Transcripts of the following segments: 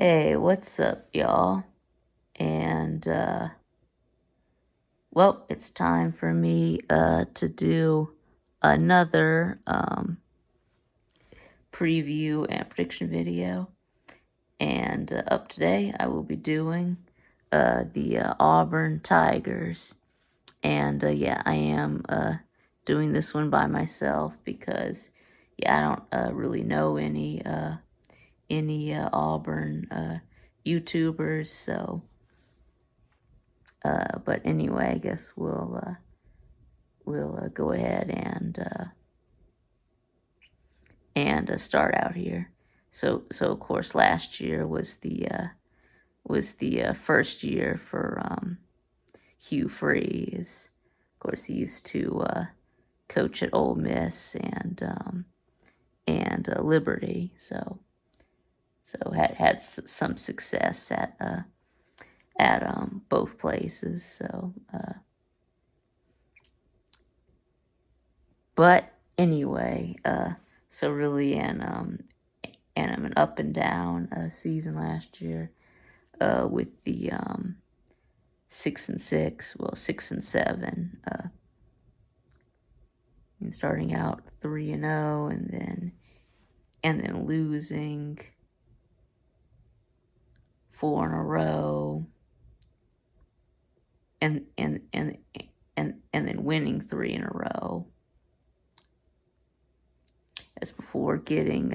Hey, what's up, y'all? And, well, it's time for me to do another preview and prediction video. And up today, I will be doing the Auburn Tigers. And yeah, I am doing this one by myself because, yeah, I don't really know any Auburn YouTubers, so. But anyway, I guess we'll go ahead and start out here. So of course last year was the first year for Hugh Freeze. Of course, he used to coach at Ole Miss and Liberty. So had some success at both places. So. But anyway, so really, and I'm an up and down season last year, with the 6-6, well 6-7, and starting out 3-0, and then losing 4 in a row, and then winning 3 in a row. As before getting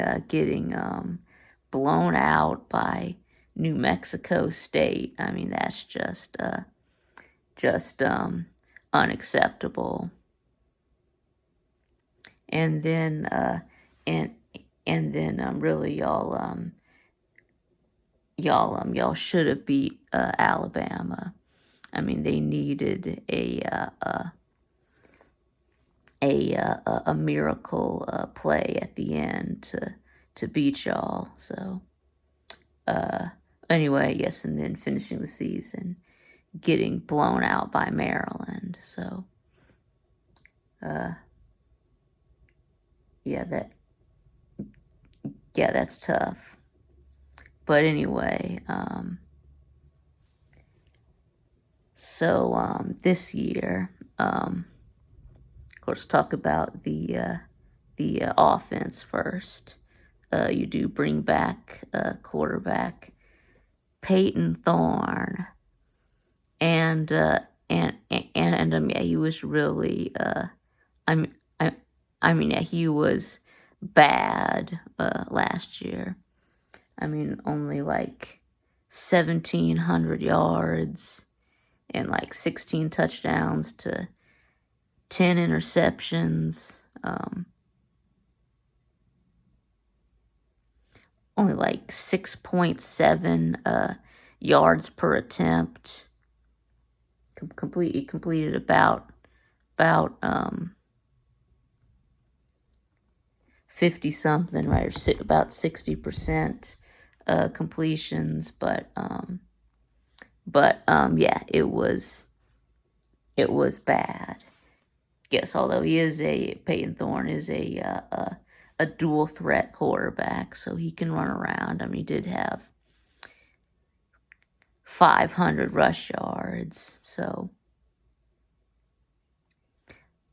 blown out by New Mexico State. I mean, that's just unacceptable. And then really y'all should have beat Alabama. I mean, they needed a miracle play at the end to beat y'all. So anyway, yes, and then finishing the season getting blown out by Maryland. So that's tough. But anyway, so this year, of course, talk about the offense first. You do bring back quarterback Peyton Thorne, and yeah, he was really yeah, he was bad last year. I mean, only like 1,700 yards and like 16 touchdowns to 10 interceptions. Only like 6.7 yards per attempt. Completed about 50 something, right? Or about 60% completions, but yeah, it was bad. Yes, although Peyton Thorne is a dual threat quarterback, so he can run around. I mean, he did have 500 rush yards, so.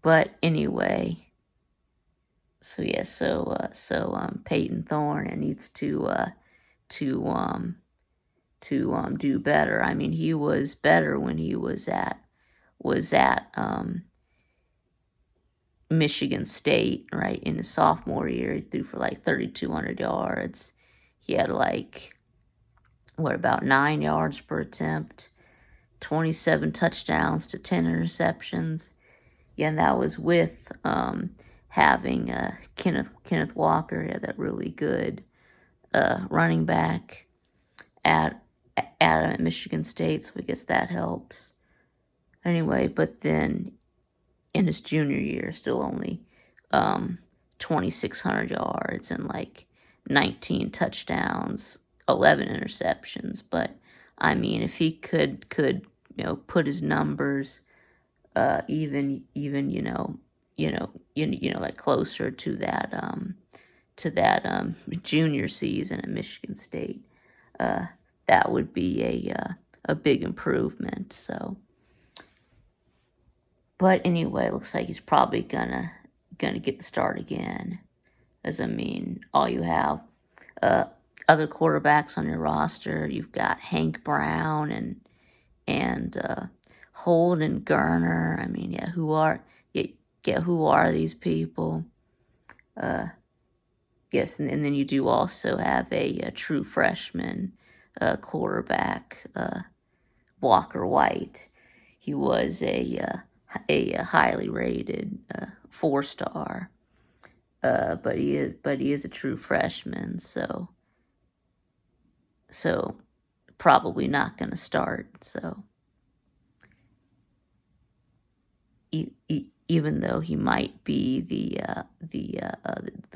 But anyway, so yeah, Peyton Thorne needs to do better. I mean, he was better when he was at Michigan State, right? In his sophomore year, he threw for like 3,200 yards. He had like, about 9 yards per attempt, 27 touchdowns to 10 interceptions. Yeah, and that was with having Kenneth Walker, yeah, that really good running back at Michigan State, so I guess that helps. Anyway, but then in his junior year, still only 2,600 yards and like 19 touchdowns, 11 interceptions. But I mean, if he could put his numbers even like closer to that junior season at Michigan State, that would be a big improvement. So, but anyway, it looks like he's probably gonna get the start again. As I mean, all you have uh, other quarterbacks on your roster. You've got Hank Brown and Holden Garner. I mean, who are these people? Uh, yes, and then you do also have a true freshman quarterback, Walker White. He was a highly rated 4-star, but he is a true freshman, so probably not going to start. So even though he might be the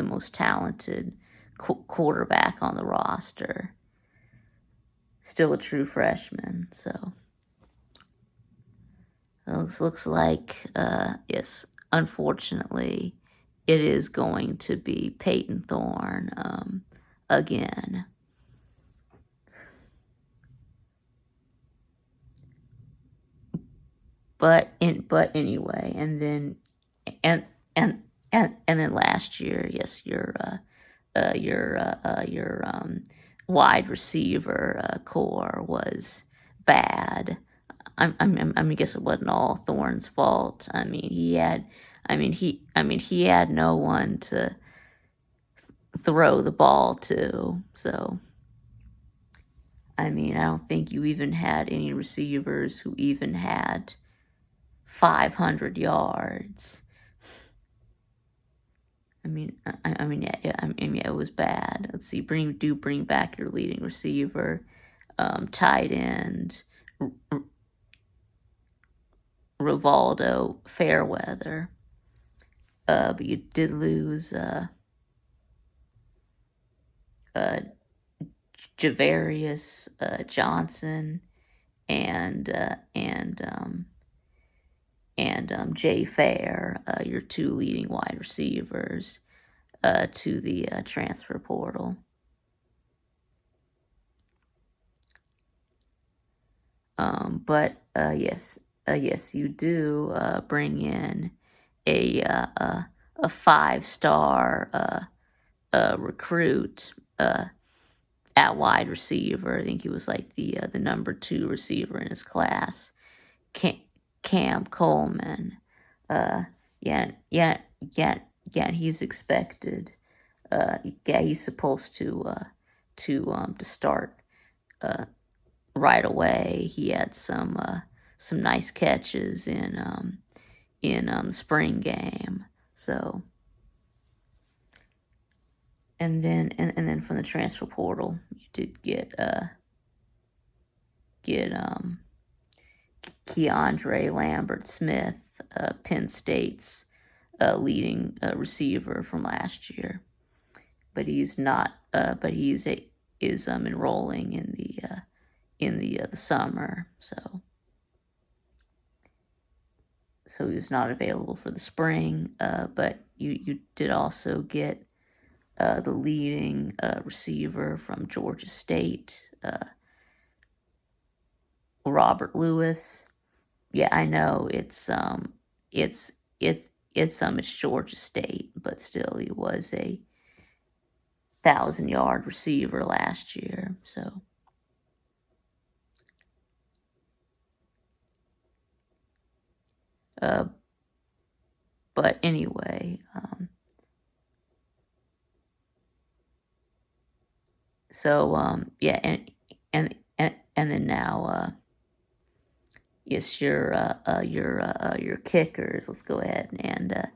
most talented quarterback on the roster, still a true freshman. So looks like yes, unfortunately, it is going to be Peyton Thorne again. But anyway, and and then last year, yes, your wide receiver core was bad. I mean, I guess it wasn't all Thorne's fault. He had no one to throw the ball to. So, I mean, I don't think you even had any receivers who even had 500 yards. Yeah, it was bad. Let's see, bring back your leading receiver, tight end, Rivaldo Fairweather. But you did lose Javarius Johnson and Jay Fair, your two leading wide receivers, to the transfer portal. But yes, you do bring in a 5-star recruit at wide receiver. I think he was like the number 2 receiver in his class, Cam Coleman. Yeah. He's expected. Yeah, he's supposed to start right away. He had some nice catches in the spring game. So, and then from the transfer portal, you did get Keandre Lambert Smith, Penn State's leading receiver from last year, but he's not. But he's enrolling in the summer, so he's not available for the spring. But you did also get the leading receiver from Georgia State, Robert Lewis. Yeah, I know it's Georgia State, but still he was a 1,000-yard receiver last year. So, but anyway, yeah, and then now, yes, your kickers. Let's go ahead and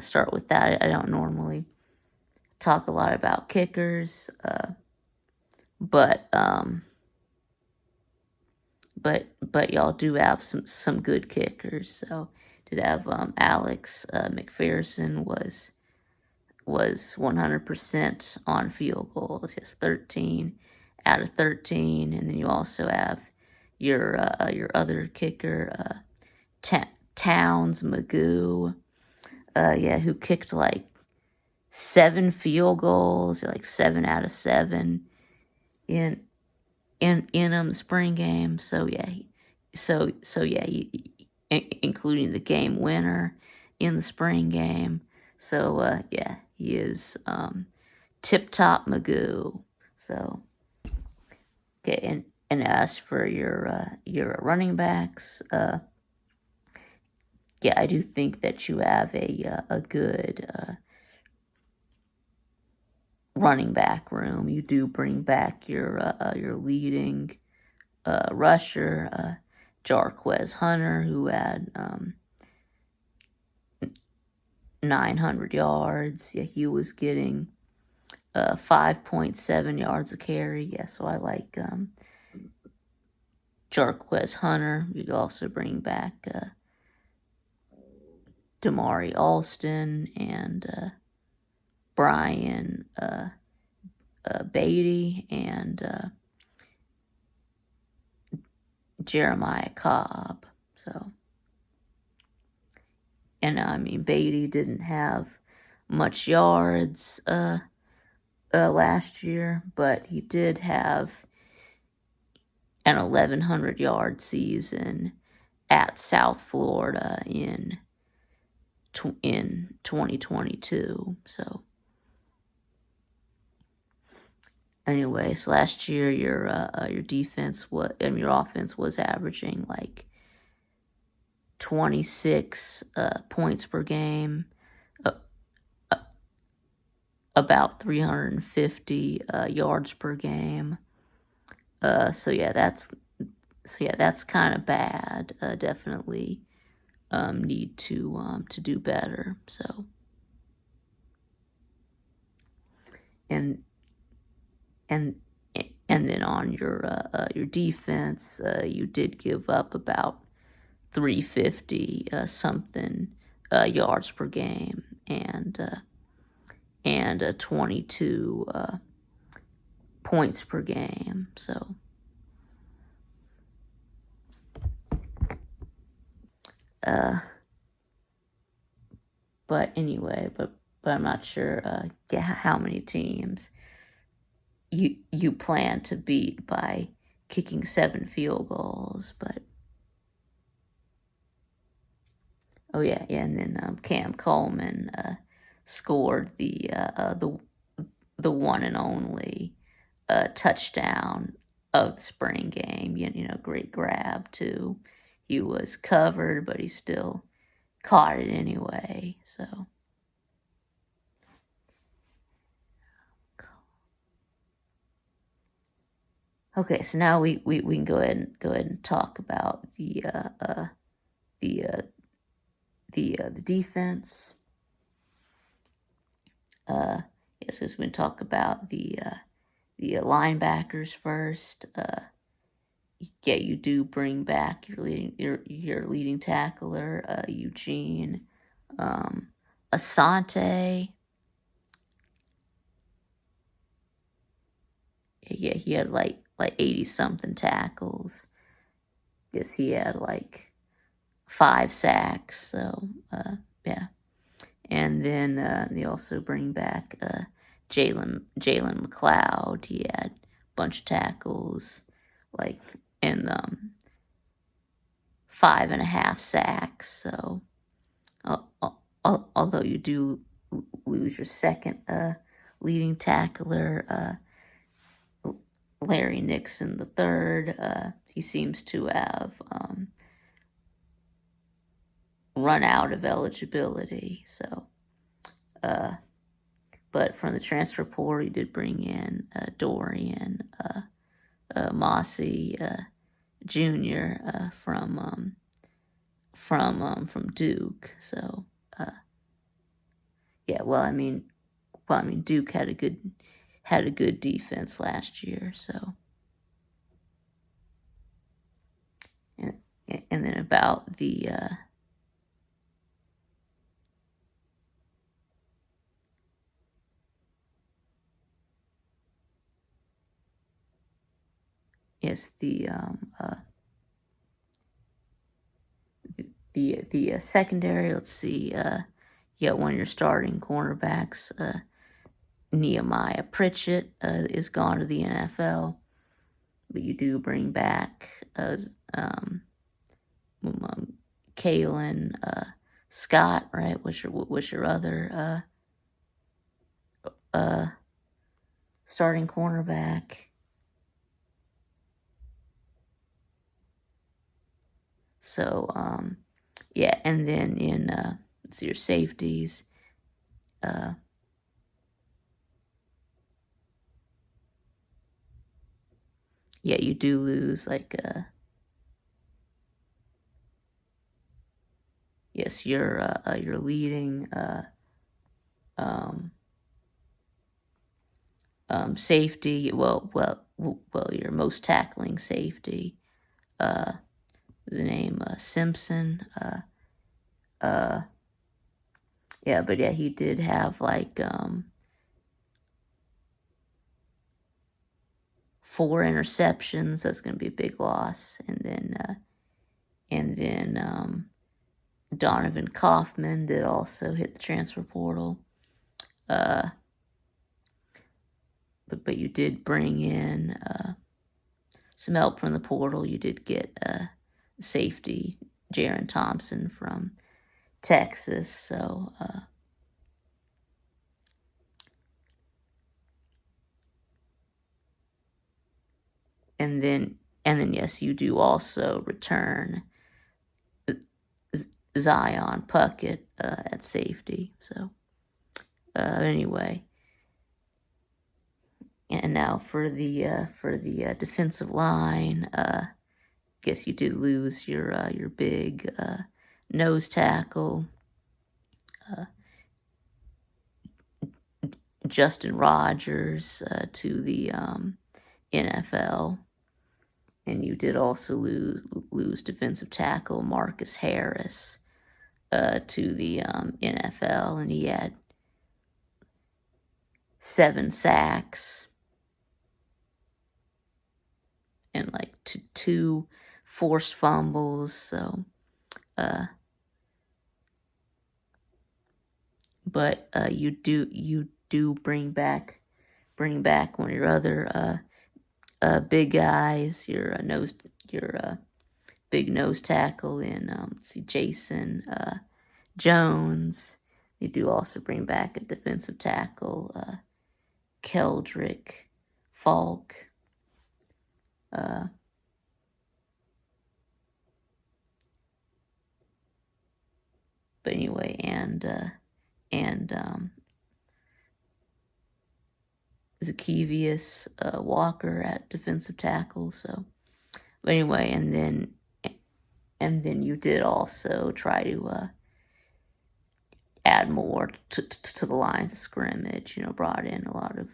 start with that. I don't normally talk a lot about kickers, but y'all do have some good kickers. So did have Alex McPherson was 100% on field goals. He has 13 out of 13, and then you also have your other kicker, Towns Magoo, who kicked like 7 field goals, like 7 out of 7. in the spring game. So yeah, including the game winner in the spring game. So yeah, he is tip top Magoo. So okay, and as for your running backs, yeah, I do think that you have a good running back room. You do bring back your leading rusher, Jarquez Hunter, who had 900 yards. Yeah, he was getting 5.7 yards a carry. Yeah, so I like Jarquez Hunter. You could also bring back Damari Alston and Brian Beatty and Jeremiah Cobb. So, and I mean, Beatty didn't have much yards last year, but he did have an 1,100 yard season at South Florida in 2022. So, anyways, last year your defense was, your offense was averaging like 26 points per game, uh, about 350 yards per game. So yeah, that's kind of bad. Definitely need to do better. So and and and then on your defense, you did give up about 350 something yards per game and 22 points per game. So but anyway, but I'm not sure how many teams you plan to beat by kicking 7 field goals. But oh yeah, and then Cam Coleman scored the one and only touchdown of the spring game. Great grab too. He was covered, but he still caught it anyway. So okay, so now we can go ahead and talk about the the defense. Yes, so we're going to talk about the linebackers first. Yeah, you do bring back your leading tackler, Eugene Asante. Yeah, he had like 80 something tackles. Yes, he had like 5 sacks. So yeah, and then they also bring back Jalen McLeod. He had a bunch of tackles, like and 5.5 sacks. So although you do lose your second leading tackler, Larry Nixon the third, he seems to have run out of eligibility. So, but from the transfer portal, he did bring in Dorian Mossy Jr. From Duke. So, yeah. Well, I mean, Duke had a good defense last year. So, and and then about the yes the secondary. Let's see. You got one of your starting cornerbacks, Nehemiah Pritchett is gone to the NFL, but you do bring back um, Kalen Scott, right? What's your other starting cornerback? So yeah, and then in it's your safeties. Uh, yeah, you do lose like yes, your leading um, safety. Well, your most tackling safety. The name Simpson. Uh, yeah, but yeah, he did have like 4 interceptions. That's going to be a big loss. And then Donovan Kaufman did also hit the transfer portal. Uh, but you did bring in some help from the portal. You did get safety Jaron Thompson from Texas. So and then yes, you do also return Zion Puckett at safety. So anyway, and now for the defensive line, guess you did lose your big nose tackle, Justin Rogers, to the NFL, and you did also lose defensive tackle Marcus Harris to the NFL, and he had 7 sacks and like two forced fumbles. So, but you do bring back one of your other big guys, your big nose tackle in let's see, Jason Jones. You do also bring back a defensive tackle, Keldrick Falk. Uh, but anyway, and Zacchaeus Walker at defensive tackle. So, but anyway, and then you did also try to add more to the lines of scrimmage. Brought in a lot of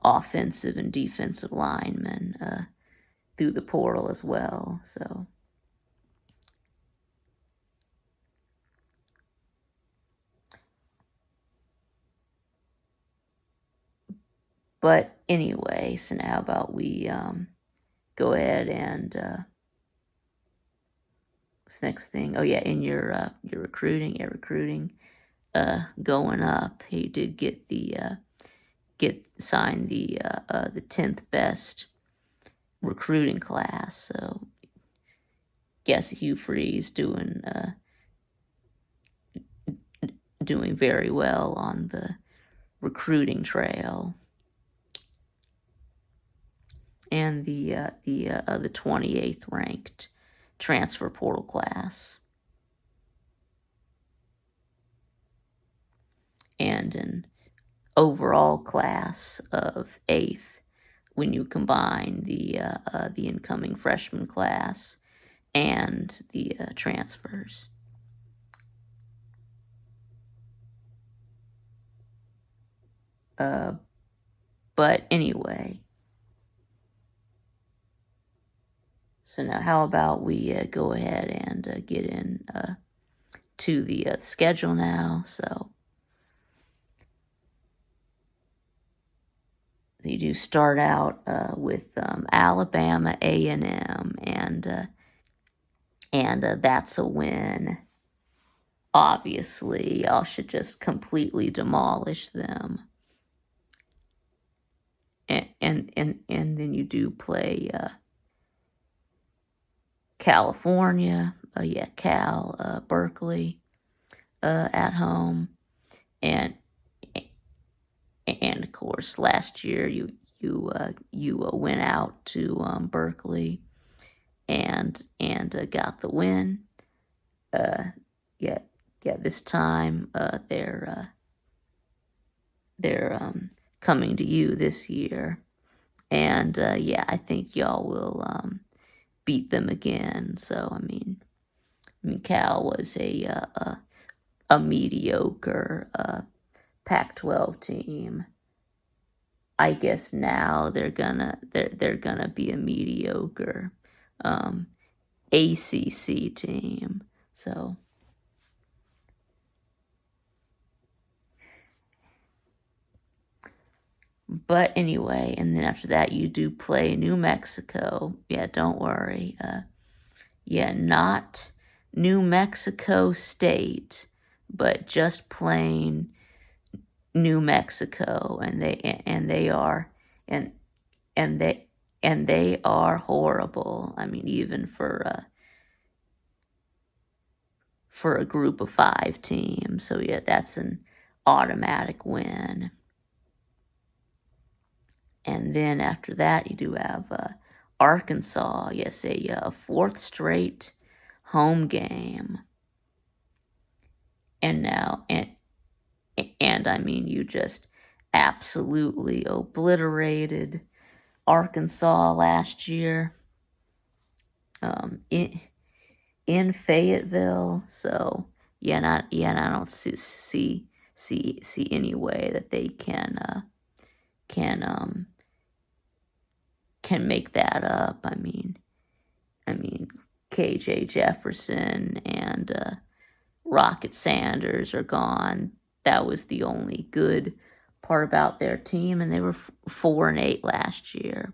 offensive and defensive linemen through the portal as well. So, but anyway, so now how about we go ahead and what's the next thing? Oh yeah, in your recruiting going up. He did get signed the 10th best recruiting class. So guess Hugh Freeze doing very well on the recruiting trail. And the 28th ranked transfer portal class, and an overall class of 8th when you combine the incoming freshman class and the transfers. But anyway, so now how about we go ahead and get in to the schedule now. So you do start out with Alabama A&M, and that's a win. Obviously, y'all should just completely demolish them. and then you do play California, Berkeley at home, and and of course last year you went out to Berkeley and got the win. Uh, yeah, This time they're coming to you this year, and I think y'all will beat them again. So Cal was a mediocre Pac-12 team. I guess now they're gonna be a mediocre ACC team. So, but anyway, and then after that you do play New Mexico. Yeah, don't worry. Not New Mexico State, but just plain New Mexico, and and they and they are horrible. I mean, even for a group of 5 team. So yeah, that's an automatic win. And then after that, you do have Arkansas. Yes, a fourth straight home game. And now, and I mean, you just absolutely obliterated Arkansas last year in Fayetteville. So and I don't see any way that they can make that up. I mean, KJ Jefferson and Rocket Sanders are gone. That was the only good part about their team, and they were 4-8 last year.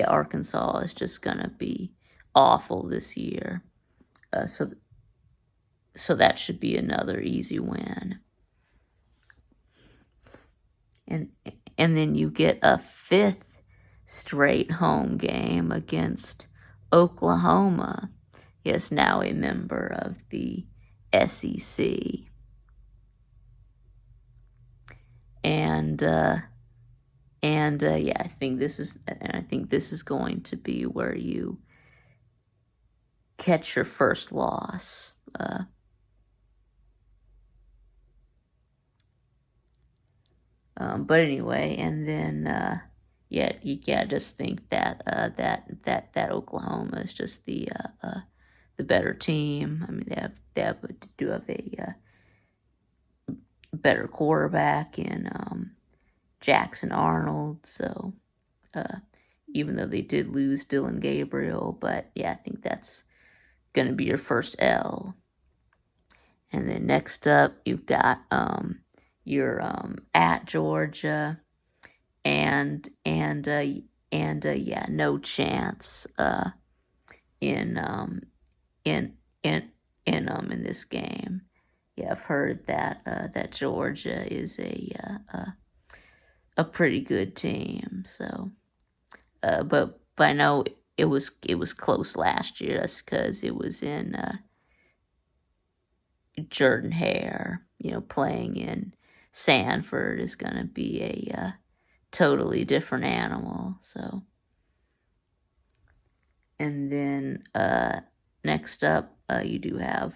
Arkansas is just gonna be awful this year. So that should be another easy win. And then you get a 5th straight home game against Oklahoma. Yes, now a member of the SEC. And I think this is going to be where you catch your first loss. But anyway, and then I just think that that Oklahoma is just the better team. I mean, they do have a better quarterback in Jackson Arnold. So even though they did lose Dylan Gabriel, but I think that's going to be your first L. And then next up, you've got your at Georgia, and no chance in in this game. Yeah, I've heard that that Georgia is a pretty good team. So, but I know it was close last year. That's because it was in Jordan Hare. Playing in Sanford is going to be a totally different animal. So, and then next up, you do have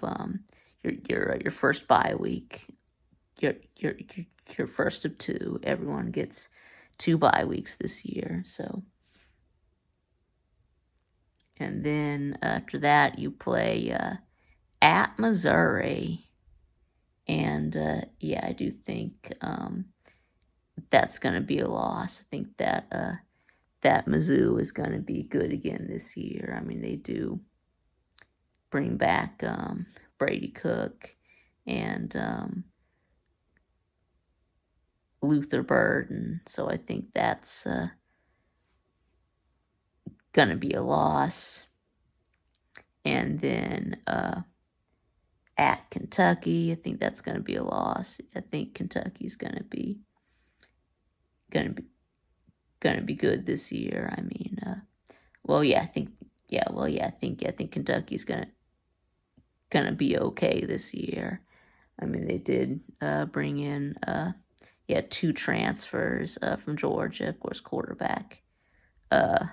your first bye week. Your first of 2. Everyone gets 2 bye weeks this year. So, and then after that, you play at Missouri. And I do think that's going to be a loss. I think that that Mizzou is going to be good again this year. I mean, they do bring back Brady Cook and Luther Burden. So I think that's going to be a loss. And then at Kentucky, I think that's going to be a loss. I think Kentucky's going to be gonna be good this year. I mean, well, yeah, I think, yeah, well, yeah, I think Kentucky's gonna be okay this year. I mean, they did bring in yeah, two transfers from Georgia, of course, quarterback uh,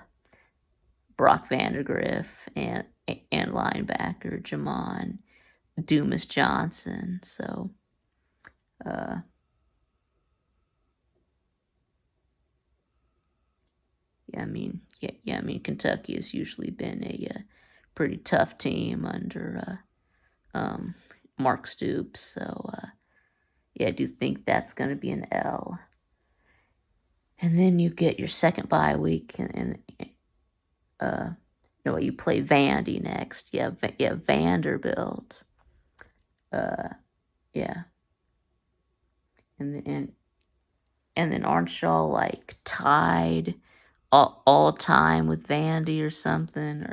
Brock Vandegrift and linebacker Jamon Dumas Johnson. So uh, yeah, I mean, I mean, Kentucky has usually been a pretty tough team under Mark Stoops. So yeah, I do think that's going to be an L. And then you get your second bye week, and no, you play Vandy next. Yeah, yeah, Vanderbilt. Uh, yeah, and then and then aren't y'all like tied all time with Vandy or something,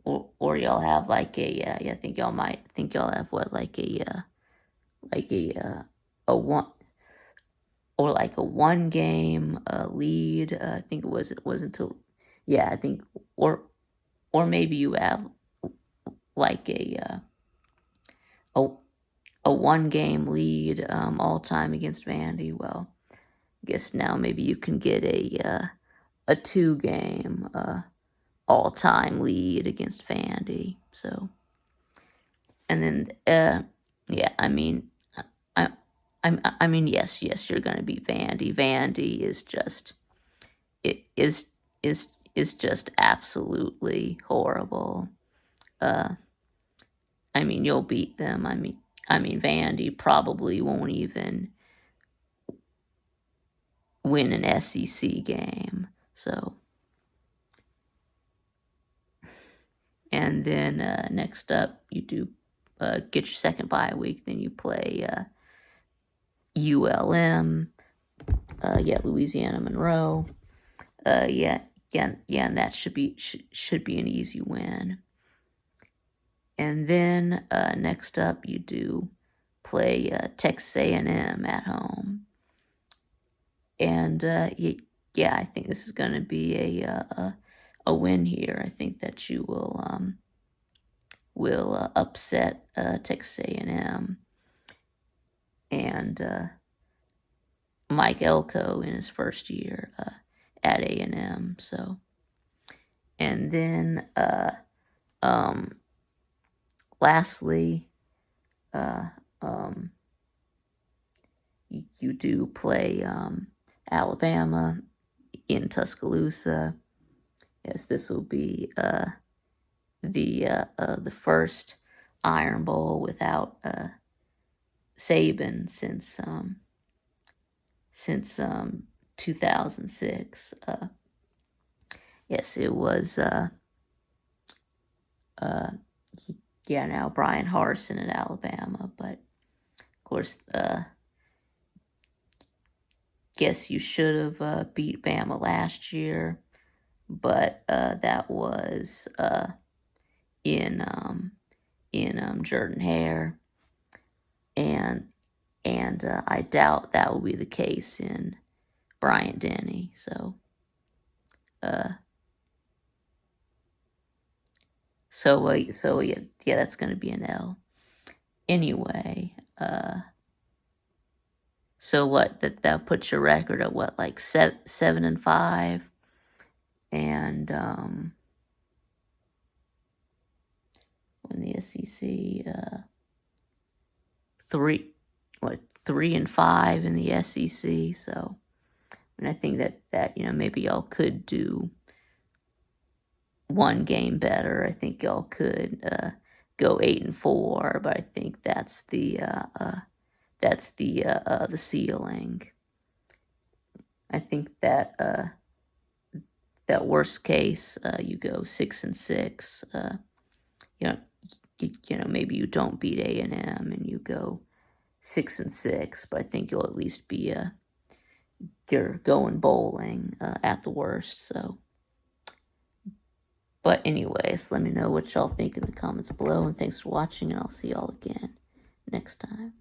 or y'all have like yeah, I think y'all have what, like a one, or like a one game lead. I think it was until, yeah, I think, or maybe you have like a a one game lead all time against Vandy. Well, I guess now maybe you can get a two game all time lead against Vandy. So, and then yeah, I mean, I I mean, yes, you're gonna be Vandy. Vandy is just, it is just absolutely horrible. Uh, I mean, you'll beat them. I mean, Vandy probably won't even win an SEC game. So, and then next up, you do get your second bye week. Then you play ULM. Yeah, Louisiana Monroe. Yeah, and that should be an easy win. And then next up, you do play Texas A&M at home. And yeah, I think this is going to be a win here. I think that you will upset Texas A&M and Mike Elko in his first year at A&M. So, and then lastly, uh, um, you do play Alabama in Tuscaloosa. Yes, this will be the first Iron Bowl without Saban since 2006. Yes, it was. Uh, yeah, now Brian Harsin at Alabama, but of course, guess you should have beat Bama last year, but that was in Jordan Hare, and I doubt that will be the case in Bryant Denny. So, uh, so yeah, that's going to be an L. Anyway, so what, that puts your record at what, like 7-5, and when the SEC three, what, 3-5 in the SEC. So, and I think that maybe y'all could do one game better. I think y'all could go 8-4, but I think that's the ceiling. I think that worst case you go 6-6. You know, maybe you don't beat A&M and you go 6-6, but I think you'll at least be you're going bowling at the worst. So, but anyways, let me know what y'all think in the comments below, and thanks for watching, and I'll see y'all again next time.